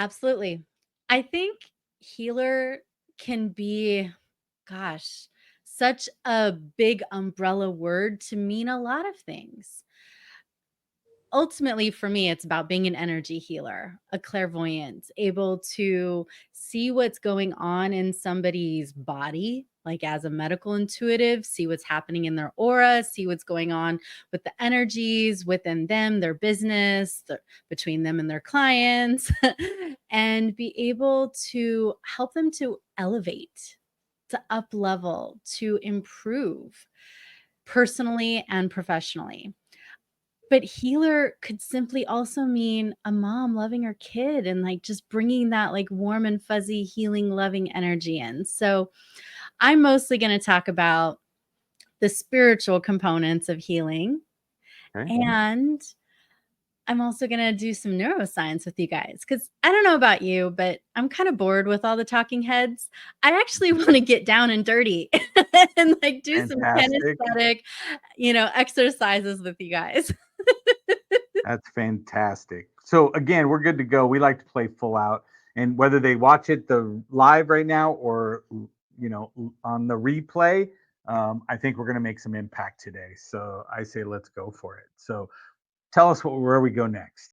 Absolutely. I think healer can be, gosh, such a big umbrella word to mean a lot of things. Ultimately, for me, it's about being an energy healer, a clairvoyant, able to see what's going on in somebody's body, like as a medical intuitive, see what's happening in their aura, see what's going on with the energies within them, their business, between them and their clients, and be able to help them to elevate, to up level, to improve personally and professionally. But healer could simply also mean a mom loving her kid and, like, just bringing that, like, warm and fuzzy, healing, loving energy in. So, I'm mostly gonna talk about the spiritual components of healing, Okay. and I'm also gonna do some neuroscience with you guys because I don't know about you, but I'm kinda bored with all the talking heads. I actually wanna get down and dirty and, like, do some Fantastic. kinesthetic, exercises with you guys. That's fantastic. So again, we're good to go. We like to play full out, and whether they watch it the live right now or on the replay, I think we're going to make some impact today. So I say let's go for it. So tell us where we go next.